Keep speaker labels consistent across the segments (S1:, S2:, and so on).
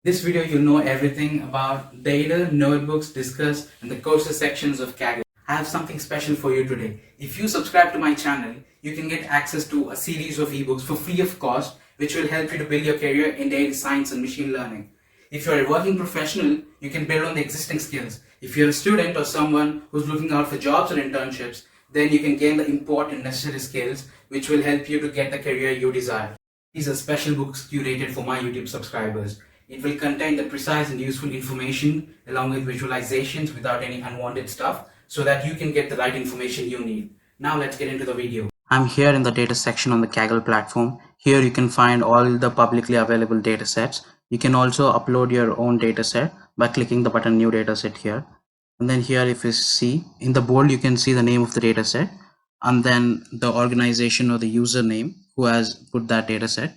S1: This video you'll know everything about data, notebooks, Discuss, and the courses sections of Kaggle. I have something special for you today. If you subscribe to my channel, you can get access to a series of ebooks for free of cost, which will help you to build your career in data science and machine learning. If you're a working professional, you can build on the existing skills. If you're a student or someone who's looking out for jobs or internships, then you can gain the important necessary skills which will help you to get the career you desire. These are special books curated for my YouTube subscribers. It will contain the precise and useful information along with visualizations without any unwanted stuff so that you can get the right information you need. Now let's get into the video. I'm here in the data section on the Kaggle platform. Here you can find all the publicly available data sets. You can also upload your own data set by clicking the button new data set here. And then here if you see in the bold you can see the name of the data set and then the organization or the username who has put that data set,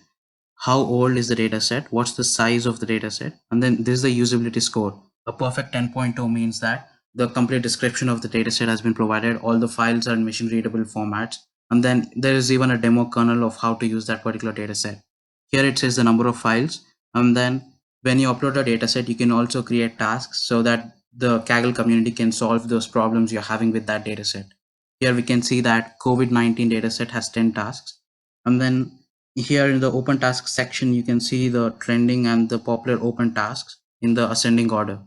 S1: how old is the data set, what's the size of the data set, and then this is the usability score. A perfect 10.0 means that the complete description of the data set has been provided, all the files are in machine readable formats, and then there is even a demo kernel of how to use that particular data set. Here it says the number of files, and then when you upload a data set you can also create tasks so that the Kaggle community can solve those problems you're having with that data set. Here we can see that COVID-19 dataset has 10 tasks. And then here in the open tasks section, you can see the trending and the popular open tasks in the ascending order.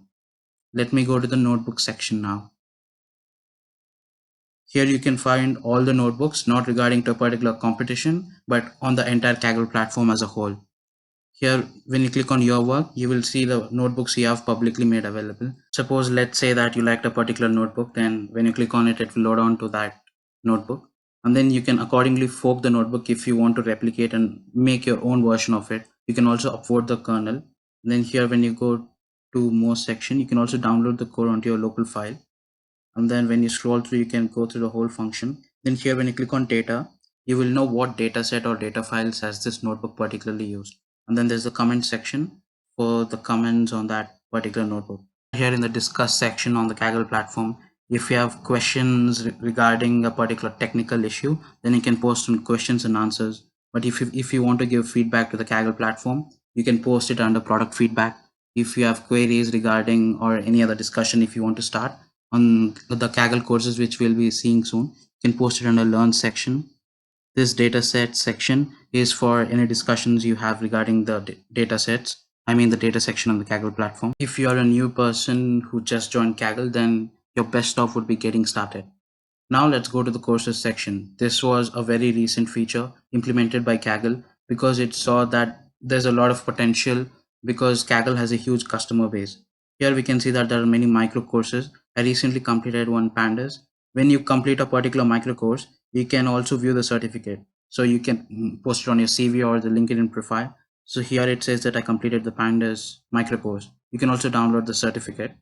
S1: Let me go to the notebook section now. Here you can find all the notebooks, not regarding to a particular competition, but on the entire Kaggle platform as a whole. Here, when you click on your work, you will see the notebooks you have publicly made available. Suppose, let's say that you liked a particular notebook, then when you click on it, it will load on to that notebook. And then you can accordingly fork the notebook if you want to replicate and make your own version of it. You can also upload the kernel. And then here, when you go to more section, you can also download the code onto your local file. And then when you scroll through, you can go through the whole function. Then here, when you click on data, you will know what data set or data files has this notebook particularly used. And then there's the comment section for the comments on that particular notebook. Here in the discuss section on the Kaggle platform, if you have questions regarding a particular technical issue, then you can post some questions and answers. But if you want to give feedback to the Kaggle platform, you can post it under product feedback. If you have queries regarding or any other discussion, if you want to start on the Kaggle courses, which we'll be seeing soon, you can post it under learn section. This dataset section is for any discussions you have regarding the data sets. I mean the data section on the Kaggle platform. If you are a new person who just joined Kaggle, then your best off would be getting started. Now let's go to the courses section. This was a very recent feature implemented by Kaggle because it saw that there's a lot of potential because Kaggle has a huge customer base. Here we can see that there are many micro courses. I recently completed one Pandas. When you complete a particular micro course, you can also view the certificate. So you can post it on your CV or the LinkedIn profile. So here it says that I completed the Pandas micro course. You can also download the certificate.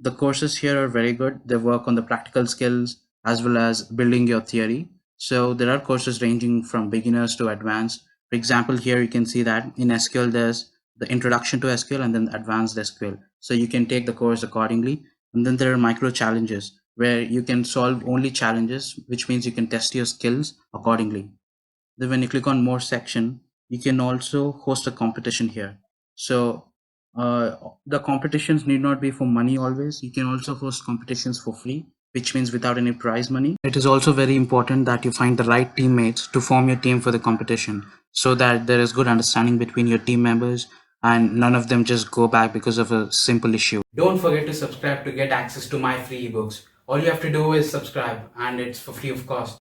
S1: The courses here are very good. They work on the practical skills as well as building your theory. So there are courses ranging from beginners to advanced. For example, here you can see that in SQL, there's the introduction to SQL and then advanced SQL. So you can take the course accordingly. And then there are micro challenges where you can solve only challenges, which means you can test your skills accordingly. Then when you click on more section, you can also host a competition here. So the competitions need not be for money always. You can also host competitions for free, which means without any prize money. It is also very important that you find the right teammates to form your team for the competition so that there is good understanding between your team members and none of them just go back because of a simple issue. Don't forget to subscribe to get access to my free ebooks. All you have to do is subscribe and it's for free of cost.